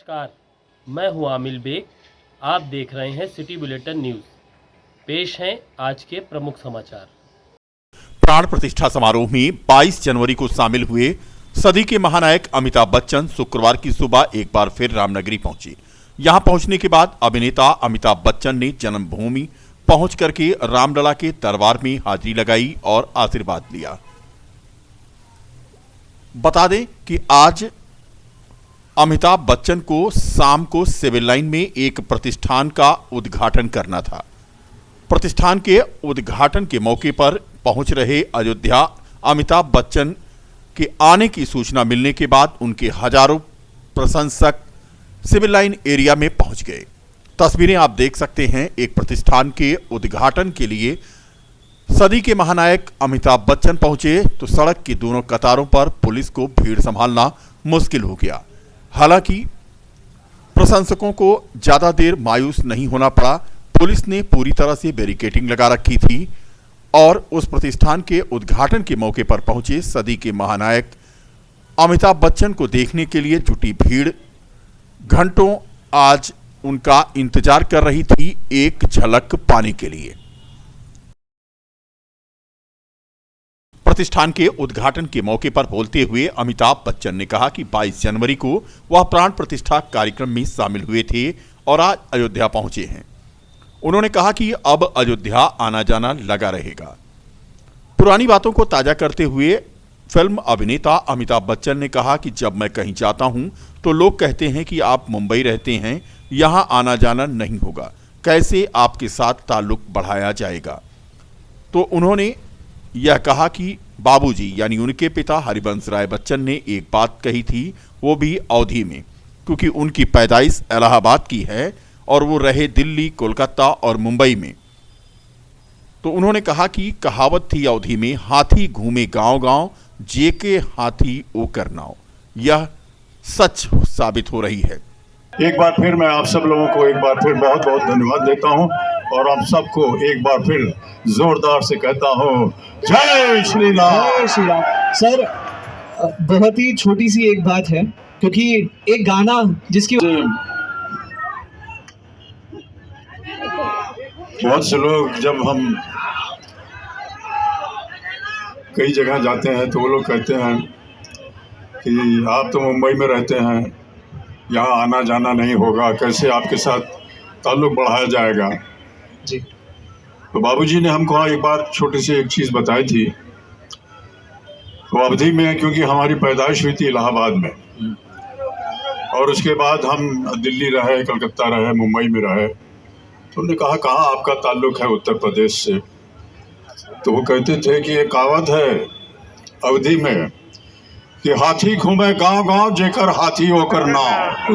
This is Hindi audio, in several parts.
नमस्कार, मैं हूं आमिल बेग। आप देख रहे हैं सिटी बुलेटिन न्यूज़। पेश हैं आज के प्रमुख समाचार। प्राण प्रतिष्ठा समारोह में 22 जनवरी को शामिल हुए सदी के महानायक अमिताभ बच्चन शुक्रवार की सुबह एक बार फिर रामनगरी पहुंचे। यहां पहुंचने के बाद अभिनेता अमिताभ बच्चन ने जन्मभूमि पहुंच करके रामलला के दरबार में हाजिरी लगाई और आशीर्वाद लिया। बता दें कि आज अमिताभ बच्चन को शाम को सिविल लाइन में एक प्रतिष्ठान का उद्घाटन करना था। प्रतिष्ठान के उद्घाटन के मौके पर पहुंच रहे अयोध्या अमिताभ बच्चन के आने की सूचना मिलने के बाद उनके हजारों प्रशंसक सिविल लाइन एरिया में पहुंच गए। तस्वीरें आप देख सकते हैं। एक प्रतिष्ठान के उद्घाटन के लिए सदी के महानायक अमिताभ बच्चन पहुंचे तो सड़क की दोनों कतारों पर पुलिस को भीड़ संभालना मुश्किल हो गया। हालांकि प्रशंसकों को ज्यादा देर मायूस नहीं होना पड़ा। पुलिस ने पूरी तरह से बैरिकेडिंग लगा रखी थी और उस प्रतिष्ठान के उद्घाटन के मौके पर पहुंचे सदी के महानायक अमिताभ बच्चन को देखने के लिए जुटी भीड़ घंटों आज उनका इंतजार कर रही थी एक झलक पाने के लिए। प्रतिष्ठान के उद्घाटन के मौके पर बोलते हुए अमिताभ बच्चन ने कहा कि 22 जनवरी को वह प्राण प्रतिष्ठा कार्यक्रम में शामिल हुए थे और आज अयोध्या पहुंचे हैं। उन्होंने कहा कि अब अयोध्या आना जाना लगा रहेगा। पुरानी बातों को ताजा करते हुए फिल्म अभिनेता अमिताभ बच्चन ने कहा कि जब मैं कहीं जाता हूं तो लोग कहते हैं कि आप मुंबई रहते हैं, यहां आना जाना नहीं होगा, कैसे आपके साथ ताल्लुक बढ़ाया जाएगा। तो उन्होंने यह कहा कि बाबूजी यानी उनके पिता हरिवंश राय बच्चन ने एक बात कही थी, वो भी अवधि में, क्योंकि उनकी पैदाइश इलाहाबाद की है और वो रहे दिल्ली, कोलकाता और मुंबई में। तो उन्होंने कहा कि कहावत थी अवधि में, हाथी घूमे गांव गांव, जेके हाथी ओ करनाओ। यह सच साबित हो रही है। एक बार फिर मैं आप सब लोगों को एक बार फिर बहुत बहुत धन्यवाद देता हूं और आप सबको एक बार फिर जोरदार से कहता हूं जय श्री राम। जय श्री राम। सर, बहुत ही छोटी सी एक बात है, क्योंकि एक गाना जिसकी बहुत से लोग जब हम कई जगह जाते हैं तो वो लोग कहते हैं कि आप तो मुंबई में रहते हैं, यहाँ आना जाना नहीं होगा, कैसे आपके साथ ताल्लुक बढ़ाया जाएगा। जी, तो बाबूजी ने हमको एक बार छोटी सी एक चीज़ बताई थी। तो अवधि में क्योंकि हमारी पैदाइश हुई थी इलाहाबाद में और उसके बाद हम दिल्ली रहे, कलकत्ता रहे, मुंबई में रहे। तो उन्होंने कहा कहाँ आपका ताल्लुक है उत्तर प्रदेश से। तो वो कहते थे कि एक कहावत है अवधि में कि हाथी घूमे गांव गांव, जेकर हाथी होकर नाव।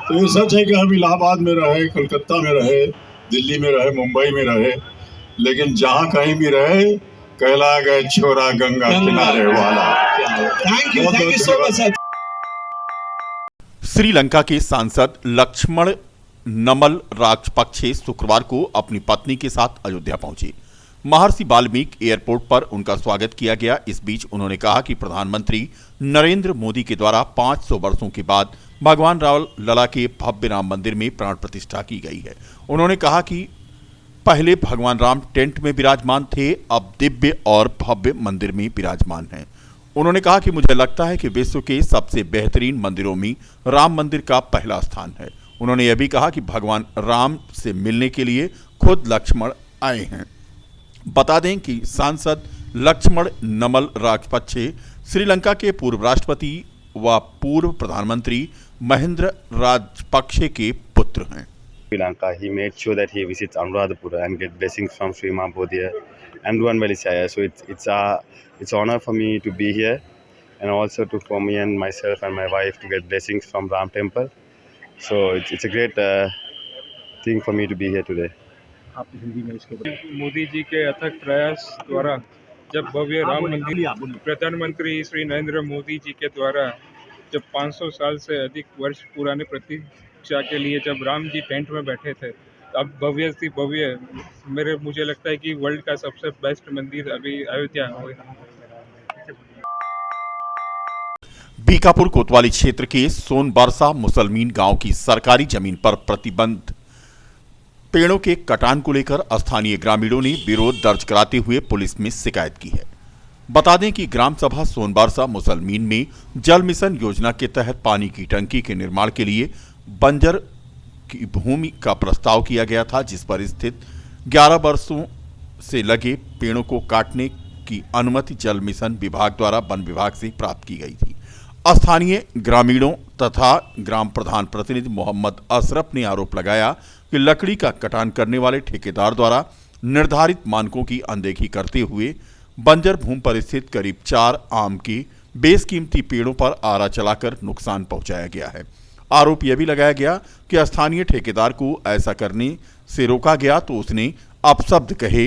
तो ये सच है कि हम इलाहाबाद में रहे, कलकत्ता में रहे, दिल्ली में रहे, मुंबई में रहे, लेकिन जहाँ कहीं भी रहे कहला गए छोरा गंगा किनारे वाला। Thank you so much sir. Sri Lanka के सांसद लक्ष्मण नमल राजपक्षे शुक्रवार को अपनी पत्नी के साथ अयोध्या पहुंचे। महर्षि वाल्मीकि एयरपोर्ट पर उनका स्वागत किया गया। इस बीच उन्होंने कहा कि प्रधानमंत्री नरेंद्र मोदी के द्वारा 500 वर्षों के बाद भगवान राम लला के भव्य राम मंदिर में प्राण प्रतिष्ठा की गई है। उन्होंने कहा कि पहले भगवान राम टेंट में विराजमान थे, अब दिव्य और भव्य मंदिर में विराजमान हैं। उन्होंने कहा कि मुझे लगता है कि विश्व के सबसे बेहतरीन मंदिरों में राम मंदिर का पहला स्थान है। उन्होंने यह भी कहा कि भगवान राम से मिलने के लिए खुद लक्ष्मण आए हैं। बता दें कि सांसद लक्ष्मण नमल राजपक्षे श्रीलंका के पूर्व राष्ट्रपति व पूर्व प्रधानमंत्री महिंद्र राजपक्षे के पुत्र हैं। Sri Lanka, he made sure that he visits Anuradhapura and get blessings from Sri Mahabodhi and Duan Velisaya. So it's honor for me to be here, and also for me and myself and my wife to get blessings from Ram Temple. So it's a great thing for me to be here today. Modi ji के अथक प्रयास द्वारा जब भव्य राम मंदिर प्रधानमंत्री श्री नरेंद्र मोदी जी के द्वारा जब 500 साल से अधिक वर्ष पुराने प्रतीक्षा के लिए जब राम जी टेंट में बैठे थे, अब भव्य से भव्य मुझे लगता है कि वर्ल्ड का सबसे बेस्ट मंदिर अभी अयोध्या हुआ। बीकापुर कोतवाली क्षेत्र के सोनबरसा मुसलमीन गांव की सरकारी जमीन पर प्रतिबंध पेड़ों के कटान को लेकर स्थानीय ग्रामीणों ने विरोध दर्ज कराते हुए पुलिस में शिकायत की है। बता दें कि ग्राम सभा सोनबरसा मुसलमीन में जल मिशन योजना के तहत पानी की टंकी के निर्माण के लिए बंजर की भूमि का प्रस्ताव किया गया था, जिस पर स्थित 11 वर्षों से लगे पेड़ों को काटने की अनुमति जल मिशन विभाग द्वारा वन विभाग से प्राप्त की गई थी। स्थानीय ग्रामीणों तथा ग्राम प्रधान प्रतिनिधि मोहम्मद अशरफ ने आरोप लगाया कि लकड़ी का कटान करने वाले ठेकेदार द्वारा निर्धारित मानकों की अनदेखी करते हुए बंजर भूमि पर स्थित करीब 4 आम के बेशकीमती पेड़ों पर आरा चलाकर नुकसान पहुंचाया गया है। आरोप यह भी लगाया गया कि स्थानीय ठेकेदार को ऐसा करने से रोका गया तो उसने अपशब्द कहे।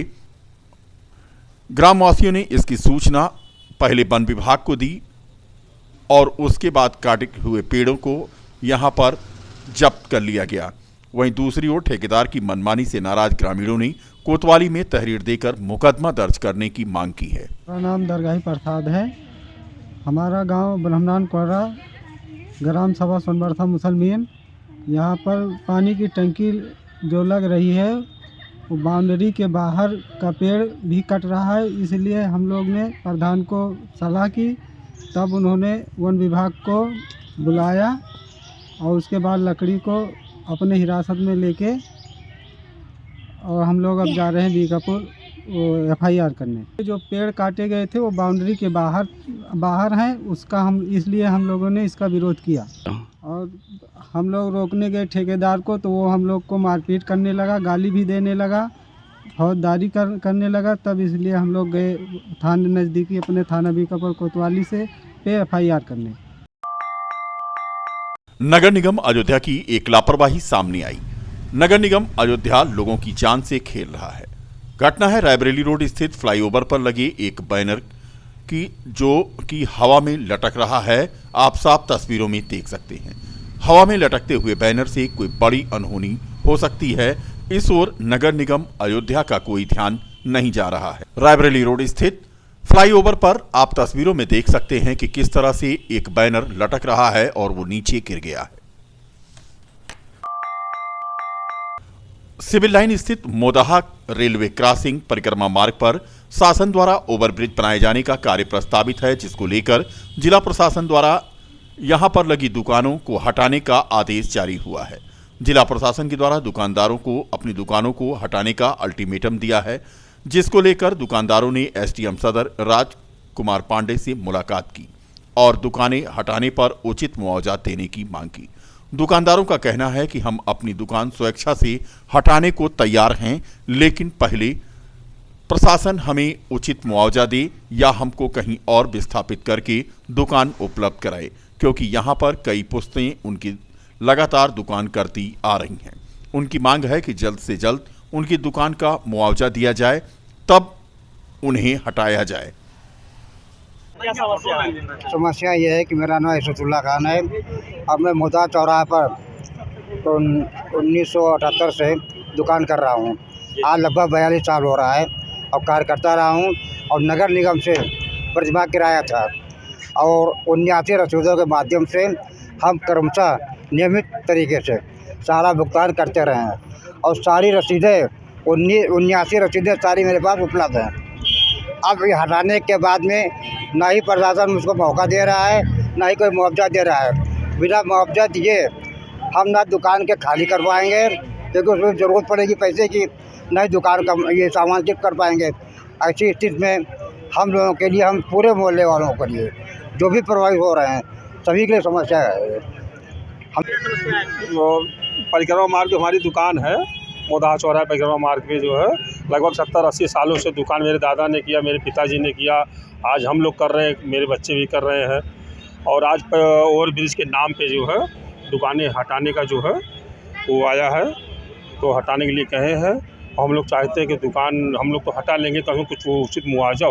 ग्रामवासियों ने इसकी सूचना पहले वन विभाग को दी और उसके बाद काटे हुए पेड़ों को यहां पर जब्त कर लिया गया। वहीं दूसरी ओर ठेकेदार की मनमानी से नाराज ग्रामीणों ने कोतवाली में तहरीर देकर मुकदमा दर्ज करने की मांग की है। मेरा नाम दरगाही प्रसाद है। हमारा गांव ब्रह्मनान कोहरा, ग्राम सभा सोनबरसा मुसलमीन। यहाँ पर पानी की टंकी जो लग रही है वो बाउंड्री के बाहर का पेड़ भी कट रहा है, इसलिए हम लोग ने प्रधान को सलाह की। तब उन्होंने वन विभाग को बुलाया और उसके बाद लकड़ी को अपने हिरासत में लेके और हम लोग अब जा रहे हैं बीकापुर FIR करने। जो पेड़ काटे गए थे वो बाउंड्री के बाहर हैं, उसका इसलिए हम लोगों ने इसका विरोध किया। और हम लोग रोकने गए ठेकेदार को तो वो हम लोग को मारपीट करने लगा, गाली भी देने लगा, फौजदारी करने लगा। तब इसलिए हम लोग गए थाने नज़दीकी अपने थाना बीकापुर कोतवाली से FIR करने। नगर निगम अयोध्या की एक लापरवाही सामने आई। नगर निगम अयोध्या लोगों की जान से खेल रहा है। घटना है रायबरेली रोड स्थित फ्लाईओवर पर लगे एक बैनर की, जो कि हवा में लटक रहा है। आप साफ तस्वीरों में देख सकते हैं। हवा में लटकते हुए बैनर से कोई बड़ी अनहोनी हो सकती है, इस ओर नगर निगम अयोध्या का कोई ध्यान नहीं जा रहा है। रायबरेली रोड स्थित फ्लाईओवर पर आप तस्वीरों में देख सकते हैं कि किस तरह से एक बैनर लटक रहा है और वो नीचे गिर गया है। सिविल लाइन स्थित मोदाहा रेलवे क्रॉसिंग परिक्रमा मार्ग पर शासन द्वारा ओवरब्रिज बनाए जाने का कार्य प्रस्तावित है, जिसको लेकर जिला प्रशासन द्वारा यहां पर लगी दुकानों को हटाने का आदेश जारी हुआ है। जिला प्रशासन के द्वारा दुकानदारों को अपनी दुकानों को हटाने का अल्टीमेटम दिया है, जिसको लेकर दुकानदारों ने SDM सदर राजकुमार पांडे से मुलाकात की और दुकानें हटाने पर उचित मुआवजा देने की मांग की। दुकानदारों का कहना है कि हम अपनी दुकान स्वेच्छा से हटाने को तैयार हैं, लेकिन पहले प्रशासन हमें उचित मुआवजा दे या हमको कहीं और विस्थापित करके दुकान उपलब्ध कराए, क्योंकि यहाँ पर कई पुश्तें उनकी लगातार दुकान करती आ रही हैं। उनकी मांग है कि जल्द से जल्द उनकी दुकान का मुआवजा दिया जाए, तब उन्हें हटाया जाए। समस्या ये है कि मेरा नाम इसुल्ला खान है। अब मैं मोदा चौराहे पर 1978 से दुकान कर रहा हूँ। आज लगभग 42 साल हो रहा है और कार्य करता रहा हूँ और नगर निगम से प्रतिमा किराया था और 79 रसीदों के माध्यम से हम क्रमशः नियमित तरीके से सारा भुगतान करते रहे हैं और सारी रसीदें 79 रसीदें सारी मेरे पास उपलब्ध हैं। अब ये हटाने के बाद में ना ही प्रशासन मुझको मौका दे रहा है, ना ही कोई मुआवजा दे रहा है। बिना मुआवजा दिए हम ना दुकान के खाली करवाएंगे, क्योंकि उसमें ज़रूरत पड़ेगी पैसे की, ना ही दुकान का ये सामान शिफ्ट कर पाएंगे। ऐसी स्थिति में हम लोगों के लिए, हम पूरे मोहल्ले वालों के लिए जो भी प्रभावित हो रहे हैं, सभी के लिए समस्या है। हम परिक्रमा मार्ग हमारी दुकान है, मोदाहा चौराहा परिक्रमा मार्ग पे जो है लगभग 70-80 सालों से दुकान मेरे दादा ने किया, मेरे पिताजी ने किया, आज हम लोग कर रहे हैं, मेरे बच्चे भी कर रहे हैं। और आज ओवरब्रिज के नाम पे जो है दुकानें हटाने का जो है वो आया है, तो हटाने के लिए कहे हैं। और हम लोग चाहते हैं कि दुकान हम लोग तो हटा लेंगे तो हमें कुछ उचित मुआवजा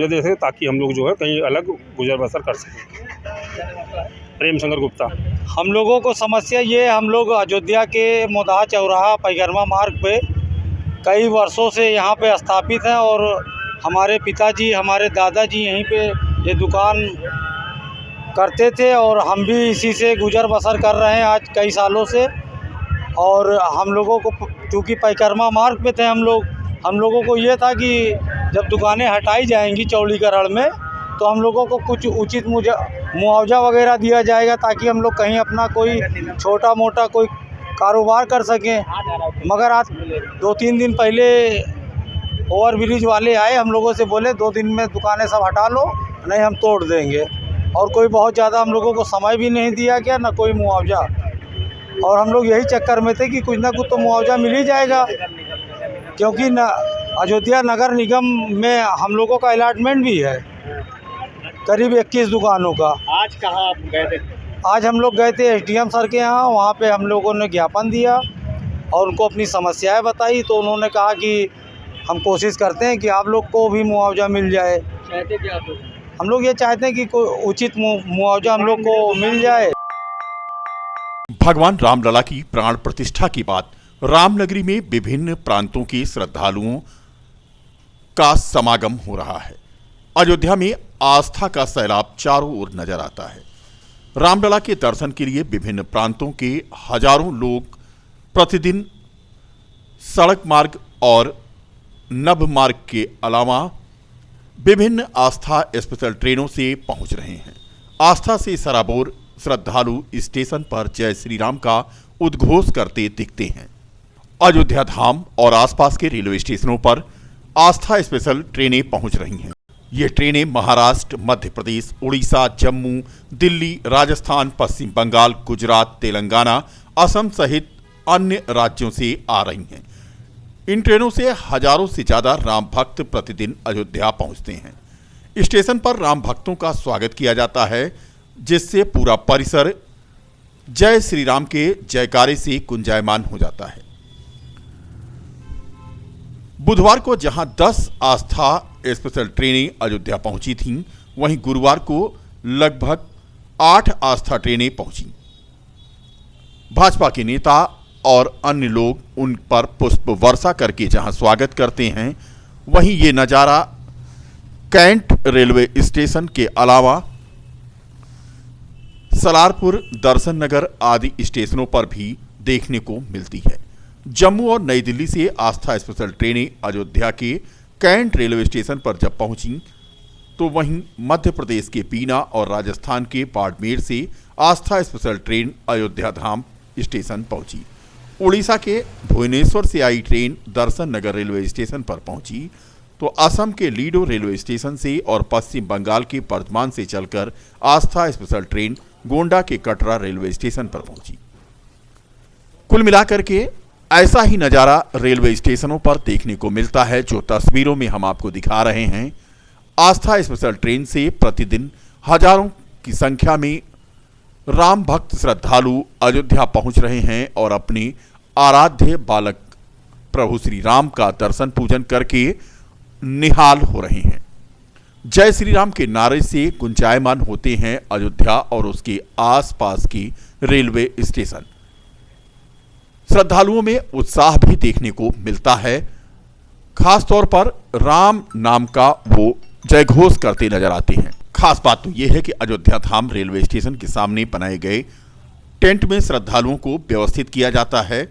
दे सकें, ताकि हम लोग जो है कहीं अलग गुजर बसर कर सकें। प्रेम शंकर गुप्ता। हम लोगों को समस्या ये, हम लोग अयोध्या के मोदाहा चौराहा परिक्रमा मार्ग पे कई वर्षों से यहाँ पे स्थापित हैं और हमारे पिताजी, हमारे दादाजी यहीं पे ये दुकान करते थे और हम भी इसी से गुजर बसर कर रहे हैं आज कई सालों से। और हम लोगों को चूँकि परिक्रमा मार्ग पे थे हम लोगों को ये था कि जब दुकानें हटाई जाएंगी चौड़ीकरण में तो हम लोगों को कुछ उचित मुआवजा वगैरह दिया जाएगा ताकि हम लोग कहीं अपना कोई छोटा मोटा कोई कारोबार कर सकें। मगर आज 2-3 दिन पहले ओवर ब्रिज वाले आए, हम लोगों से बोले 2 दिन में दुकानें सब हटा लो, नहीं हम तोड़ देंगे। और कोई बहुत ज़्यादा हम लोगों को समय भी नहीं दिया गया, ना कोई मुआवजा। और हम लोग यही चक्कर में थे कि कुछ ना कुछ तो मुआवजा मिल ही जाएगा, क्योंकि अयोध्या नगर निगम में हम लोगों का अलॉटमेंट भी है करीब 21 दुकानों का। आज कहाँ आप गए थे? आज हम लोग गए थे एसडीएम सर के यहाँ, वहाँ पे हम लोगों ने ज्ञापन दिया और उनको अपनी समस्याएं बताई। तो उन्होंने कहा कि हम कोशिश करते हैं कि आप लोग को भी मुआवजा मिल जाए। चाहते कि आप लोग? हम लोग ये चाहते हैं कि कोई उचित मुआवजा हम लोग को मिल जाए। भगवान रामलला की प्राण प्रतिष्ठा की बात रामनगरी में विभिन्न प्रांतों के श्रद्धालुओं का समागम हो रहा है। अयोध्या में आस्था का सैलाब चारों ओर नजर आता है। रामलला के दर्शन के लिए विभिन्न प्रांतों के हजारों लोग प्रतिदिन सड़क मार्ग और नभ मार्ग के अलावा विभिन्न आस्था स्पेशल ट्रेनों से पहुंच रहे हैं। आस्था से सराबोर श्रद्धालु स्टेशन पर जय श्री राम का उद्घोष करते दिखते हैं। अयोध्या धाम और आसपास के रेलवे स्टेशनों पर आस्था स्पेशल ट्रेनें पहुंच रही हैं। ये ट्रेनें महाराष्ट्र, मध्य प्रदेश, उड़ीसा, जम्मू, दिल्ली, राजस्थान, पश्चिम बंगाल, गुजरात, तेलंगाना, असम सहित अन्य राज्यों से आ रही हैं। इन ट्रेनों से हजारों से ज्यादा राम भक्त प्रतिदिन अयोध्या पहुंचते हैं। स्टेशन पर राम भक्तों का स्वागत किया जाता है, जिससे पूरा परिसर जय श्री राम के जयकारे से गुंजायमान हो जाता है। बुधवार को जहां 10 आस्था स्पेशल ट्रेनें अयोध्या पहुंची थीं, वहीं गुरुवार को लगभग 8 आस्था ट्रेनें पहुंची। भाजपा के नेता और अन्य लोग उन पर पुष्प वर्षा करके जहां स्वागत करते हैं, वहीं ये नज़ारा कैंट रेलवे स्टेशन के अलावा सलारपुर, दर्शन नगर आदि स्टेशनों पर भी देखने को मिलती है। जम्मू और नई दिल्ली से आस्था स्पेशल ट्रेनें अयोध्या के कैंट रेलवे स्टेशन पर जब पहुंची, तो वहीं मध्य प्रदेश के बीना और राजस्थान के बाड़मेर से आस्था स्पेशल ट्रेन अयोध्या धाम स्टेशन पहुंची। उड़ीसा के भुवनेश्वर से आई ट्रेन दर्शन नगर रेलवे स्टेशन पर पहुंची, तो असम के लीडो रेलवे स्टेशन से और पश्चिम बंगाल के बर्धमान से चलकर आस्था स्पेशल ट्रेन गोंडा के कटरा रेलवे स्टेशन पर पहुंची। कुल मिलाकर के ऐसा ही नज़ारा रेलवे स्टेशनों पर देखने को मिलता है, जो तस्वीरों में हम आपको दिखा रहे हैं। आस्था स्पेशल ट्रेन से प्रतिदिन हजारों की संख्या में राम भक्त श्रद्धालु अयोध्या पहुंच रहे हैं और अपने आराध्य बालक प्रभु श्री राम का दर्शन पूजन करके निहाल हो रहे हैं। जय श्री राम के नारे से गुंजायमान होते हैं अयोध्या और उसके आसपास की रेलवे स्टेशन। श्रद्धालुओं में उत्साह भी देखने को मिलता है। खास तौर पर राम नाम का वो जयघोष करते नजर आते हैं। खास बात तो यह है कि अयोध्या धाम रेलवे स्टेशन के सामने बनाए गए टेंट में श्रद्धालुओं को व्यवस्थित किया जाता है।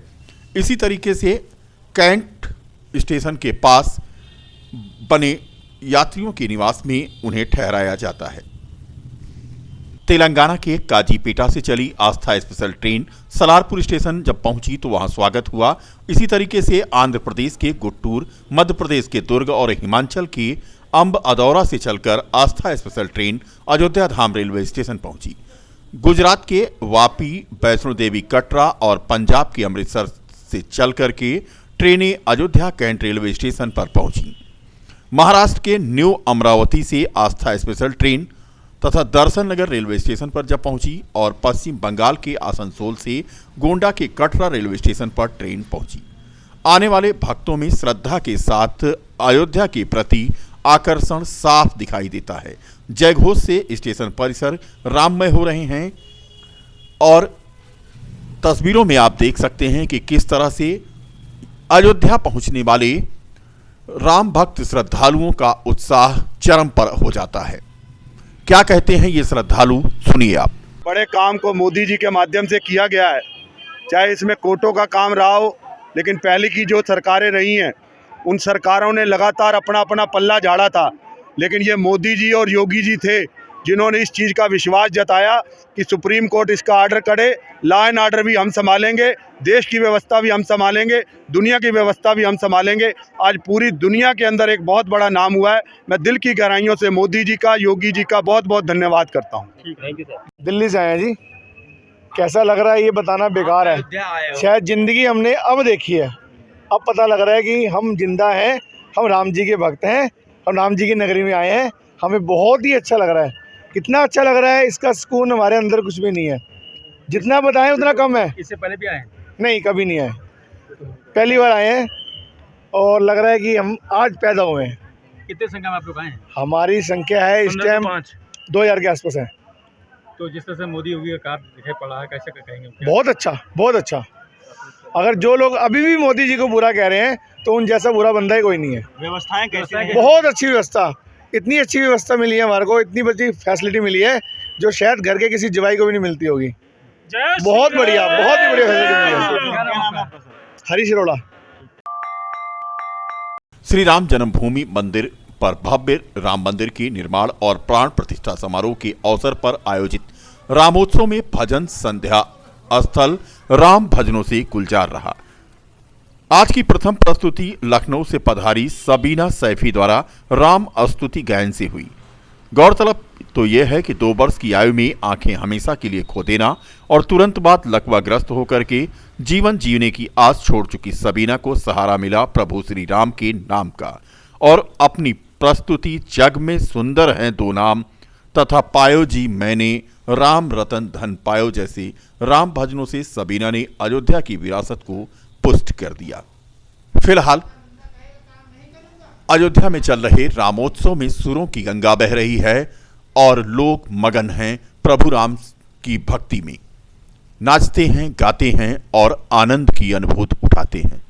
इसी तरीके से कैंट स्टेशन के पास बने यात्रियों के निवास में उन्हें ठहराया जाता है। तेलंगाना के काजीपेटा से चली आस्था स्पेशल ट्रेन सलारपुर स्टेशन जब पहुंची तो वहां स्वागत हुआ। इसी तरीके से आंध्र प्रदेश के गुट्टूर, मध्य प्रदेश के दुर्ग और हिमाचल के अंब अदौरा से चलकर आस्था स्पेशल ट्रेन अयोध्या धाम रेलवे स्टेशन पहुंची। गुजरात के वापी, वैष्णो देवी कटरा और पंजाब के अमृतसर से चलकर के ट्रेनें अयोध्या कैंट रेलवे स्टेशन पर पहुंची। महाराष्ट्र के न्यू अमरावती से आस्था स्पेशल ट्रेन तथा दर्शन नगर रेलवे स्टेशन पर जब पहुंची और पश्चिम बंगाल के आसनसोल से गोंडा के कटरा रेलवे स्टेशन पर ट्रेन पहुंची। आने वाले भक्तों में श्रद्धा के साथ अयोध्या के प्रति आकर्षण साफ दिखाई देता है। जयघोष से स्टेशन परिसर राममय हो रहे हैं और तस्वीरों में आप देख सकते हैं कि किस तरह से अयोध्या पहुंचने वाले राम भक्त श्रद्धालुओं का उत्साह चरम पर हो जाता है। क्या कहते हैं ये श्रद्धालु, सुनिए आप। बड़े काम को मोदी जी के माध्यम से किया गया है, चाहे इसमें कोटों का काम रहा हो, लेकिन पहले की जो सरकारें रही हैं उन सरकारों ने लगातार अपना अपना पल्ला झाड़ा था, लेकिन ये मोदी जी और योगी जी थे जिन्होंने इस चीज़ का विश्वास जताया कि सुप्रीम कोर्ट इसका ऑर्डर करे, लॉ एंड ऑर्डर भी हम संभालेंगे, देश की व्यवस्था भी हम संभालेंगे, दुनिया की व्यवस्था भी हम संभालेंगे। आज पूरी दुनिया के अंदर एक बहुत बड़ा नाम हुआ है। मैं दिल की गहराइयों से मोदी जी का, योगी जी का बहुत बहुत धन्यवाद करता हूँ। दिल्ली से आए जी, कैसा लग रहा है ये बताना बेकार है। शायद ज़िंदगी हमने अब देखी है, अब पता लग रहा है कि हम जिंदा हैं, हम राम जी के भक्त हैं, हम राम जी की नगरी में आए हैं। हमें बहुत ही अच्छा लग रहा है। कितना अच्छा लग रहा है, इसका सुकून हमारे अंदर कुछ भी नहीं है। जितना बताएं उतना कम है। इससे पहले भी आए? नहीं, कभी नहीं आए, पहली बार आए हैं और लग रहा है कि हम आज पैदा हुए हैं। कितने संख्या में आप लोग आए हैं? हमारी संख्या है इस टाइम 2000 के आसपास है। तो जिस तरह से मोदी योगी का कार्य दिखाई पड़ा है, कैसे कहेंगे? बहुत अच्छा, बहुत अच्छा। अगर जो लोग अभी भी मोदी जी को बुरा कह रहे हैं तो उन जैसा बुरा बंदा ही कोई नहीं है। व्यवस्थाएं कैसे हैं? बहुत अच्छी व्यवस्था, इतनी अच्छी व्यवस्था मिली है हमारे को, इतनी बड़ी फैसिलिटी मिली है जो शायद घर के किसी जवाई को भी नहीं मिलती होगी। बहुत बढ़िया, बहुत ही बढ़िया फैसिलिटी मिली है। हरीश अरोड़ा। श्री राम जन्मभूमि मंदिर पर भव्य राम मंदिर के निर्माण और प्राण प्रतिष्ठा समारोह के अवसर पर आयोजित रामोत्सव में भजन संध्या स्थल राम भजनों से गुलजार रहा। आज की प्रथम प्रस्तुति लखनऊ से पधारी सबीना सैफी द्वारा राम स्तुति गायन से हुई। गौरतलब तो यह है कि 2 वर्ष की आयु में आंखें हमेशा के लिए खो देना और तुरंत बाद लकवाग्रस्त होकर के जीवन जीने की आस छोड़ चुकी सबीना को सहारा मिला प्रभु श्री राम के नाम का, और अपनी प्रस्तुति जग में सुंदर हैं 2 नाम तथा पायो जी मैंने राम रतन धन पायो जैसे राम भजनों से सबीना ने अयोध्या की विरासत को पुष्ट कर दिया। फिलहाल अयोध्या में चल रहे रामोत्सव में सुरों की गंगा बह रही है और लोग मगन हैं प्रभु राम की भक्ति में, नाचते हैं, गाते हैं और आनंद की अनुभूति उठाते हैं।